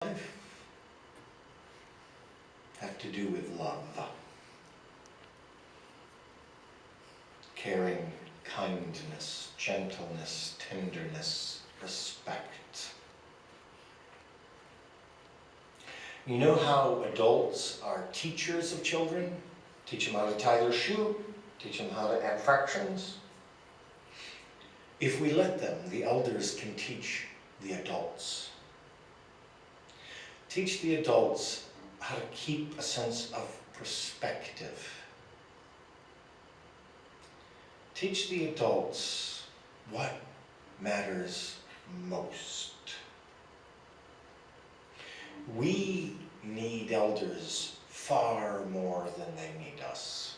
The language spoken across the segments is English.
life have to do with love. Caring, kindness, gentleness, tenderness, respect. You know how adults are teachers of children? Teach them how to tie their shoe, teach them how to add fractions. If we let them, the elders can teach the adults. Teach the adults how to keep a sense of perspective. Teach the adults what matters most. We need elders far more than they need us.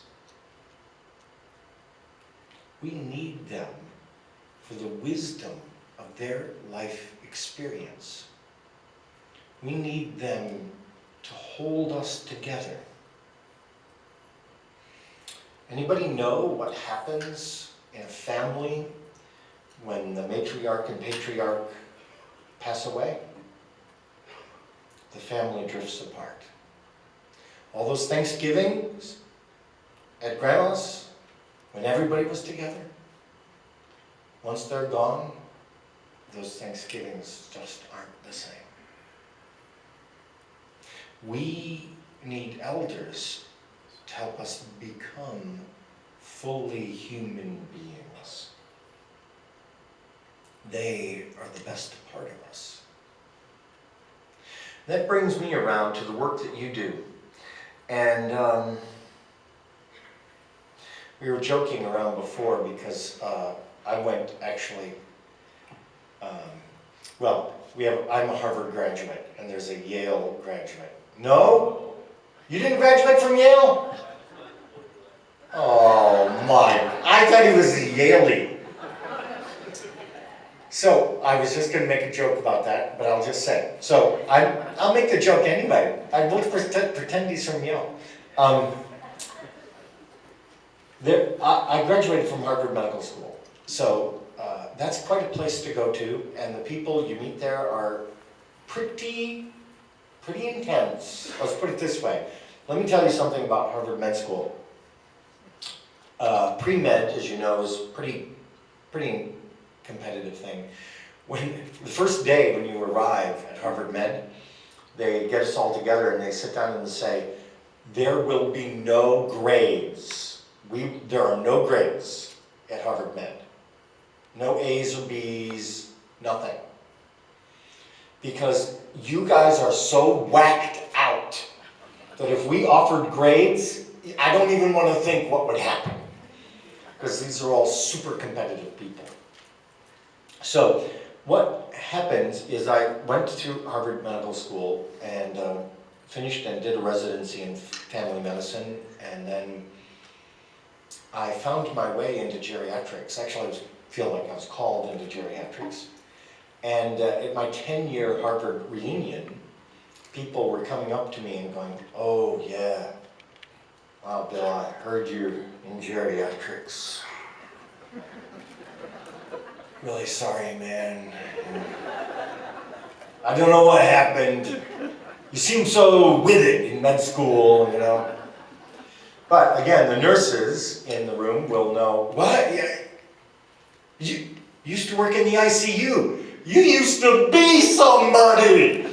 We need them for the wisdom of their life experience. We need them to hold us together. Anybody know what happens in a family when the matriarch and patriarch pass away? The family drifts apart. All those Thanksgivings at Grandma's, when everybody was together, once they're gone, those Thanksgivings just aren't the same. We need elders to help us become fully human beings. They are the best part of us. That brings me around to the work that you do. And we were joking around before because I went actually, I'm a Harvard graduate and there's a Yale graduate. No? You didn't graduate from Yale? Oh my, I thought he was a Yalie. So I was just going to make a joke about that, but I'll just say. So I'll make the joke anyway. I won't pretend he's from Yale. I graduated from Harvard Medical School. So that's quite a place to go to, and the people you meet there are pretty intense. Let's put it this way. Let me tell you something about Harvard Med School. Pre-med, as you know, is pretty competitive thing. When the first day when you arrive at Harvard Med, they get us all together and they sit down and say, there will be no grades. There are no grades at Harvard Med. No A's or B's, nothing. Because you guys are so whacked out that if we offered grades, I don't even want to think what would happen. Because these are all super competitive people. So what happens is I went to Harvard Medical School and finished and did a residency in family medicine, and then I found my way into geriatrics. Actually, I feel like I was called into geriatrics. And at my 10-year Harvard reunion, people were coming up to me and going, oh yeah, wow, Bill, I heard you in geriatrics. Really sorry, man. I don't know what happened. You seem so with it in med school, you know. But again, the nurses in the room will know, what? You used to work in the ICU. You used to be somebody.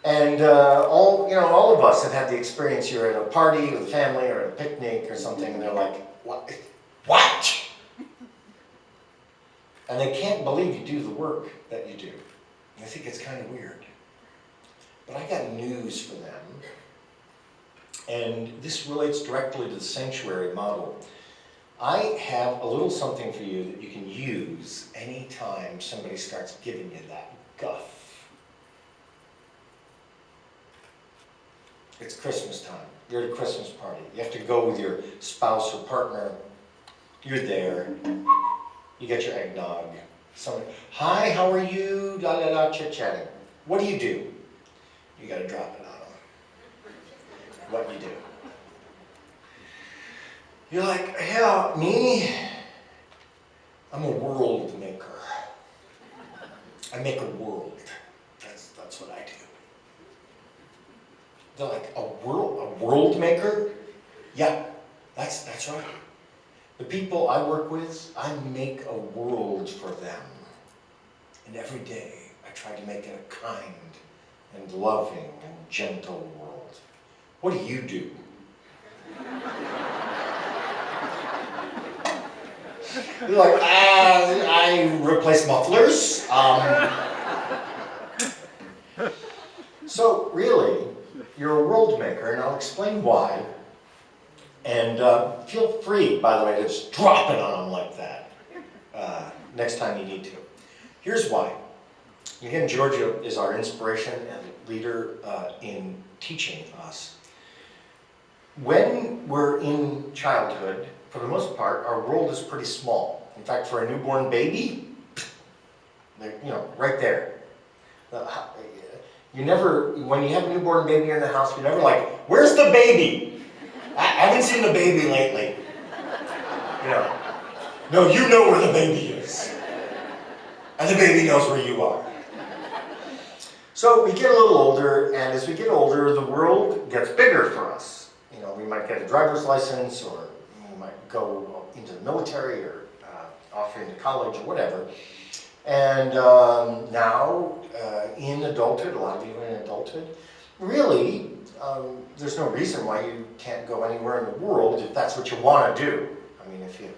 And all of us have had the experience. You're at a party with family or at a picnic or something, and they're like, what? What? And they can't believe you do the work that you do. And I think it's kind of weird. But I got news for them. And this relates directly to the sanctuary model. I have a little something for you that you can use anytime somebody starts giving you that guff. It's Christmas time. You're at a Christmas party. You have to go with your spouse or partner. You're there. You get your eggnog. Someone, hi, how are you? La la la, chit-chatting. What do? You got to drop it on them. What you do. You're like, yeah, me? I'm a world maker. I make a world. That's They're like, a world maker? Yeah, that's right. The people I work with, I make a world for them. And every day, I try to make it a kind and loving and gentle world. What do you do? You're like, I replace mufflers. So really, you're a world maker, and I'll explain why. And feel free, by the way, to just drop it on them like that next time you need to. Here's why. Again, Georgia is our inspiration and leader in teaching us. When we're in childhood, for the most part, our world is pretty small. In fact, for a newborn baby, right there. You never, when you have a newborn baby in the house, you're never like, where's the baby? I haven't seen the baby lately. No, you know where the baby is. And the baby knows where you are. So we get a little older, and as we get older, the world gets bigger for us. We might get a driver's license, or we might go into the military, or off into college, or whatever. And now, in adulthood, a lot of you are in adulthood, really, there's no reason why you can't go anywhere in the world if that's what you want to do. I mean, if you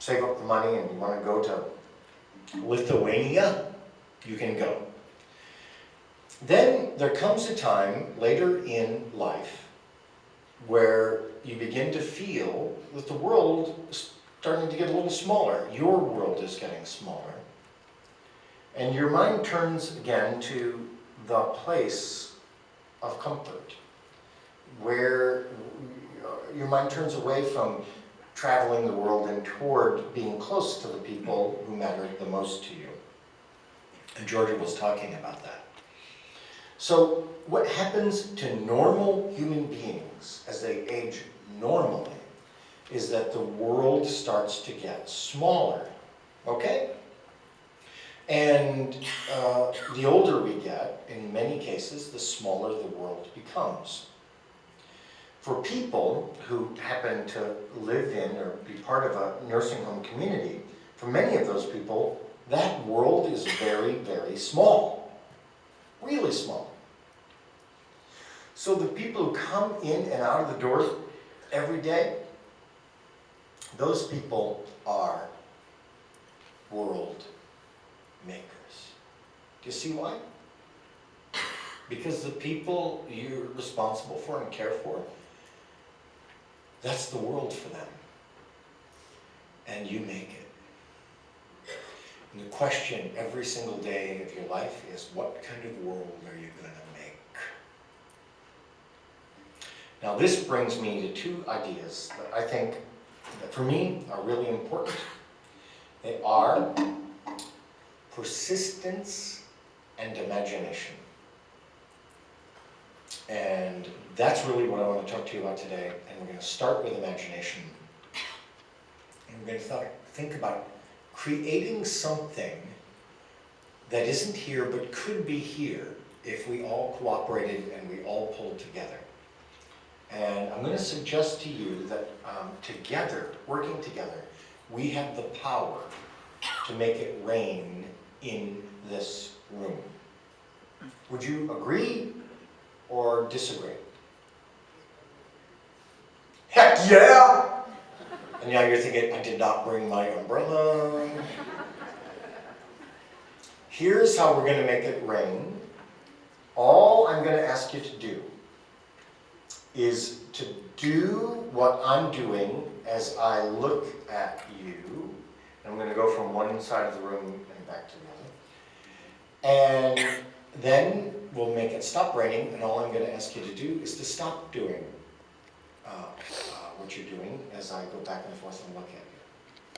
save up the money and you want to go to Lithuania, you can go. Then there comes a time later in life where you begin to feel that the world is starting to get a little smaller. Your world is getting smaller. And your mind turns again to the place of comfort, where your mind turns away from traveling the world and toward being close to the people who matter the most to you. And Georgia was talking about that. So what happens to normal human beings as they age normally is that the world starts to get smaller, okay? And the older we get, in many cases, the smaller the world becomes. For people who happen to live in or be part of a nursing home community, for many of those people, that world is very, very small. Really small. So the people who come in and out of the doors every day, those people are world makers. Do you see why? Because the people you're responsible for and care for, that's the world for them. And you make it. And the question every single day of your life is, what kind of world are you going to make? Now this brings me to two ideas that I think, that for me, are really important. They are persistence and imagination. And that's really what I want to talk to you about today. And we're going to start with imagination. And we're going to think about creating something that isn't here but could be here if we all cooperated and we all pulled together. And I'm going to suggest to you that together, working together, we have the power to make it rain in this room. Would you agree or disagree? Heck yeah! And now you're thinking, I did not bring my umbrella. Here's how we're going to make it rain. All I'm going to ask you to do is to do what I'm doing as I look at you. I'm going to go from one side of the room and back to the other. And then we'll make it stop raining, and all I'm going to ask you to do is to stop doing what you're doing as I go back and forth and look at you.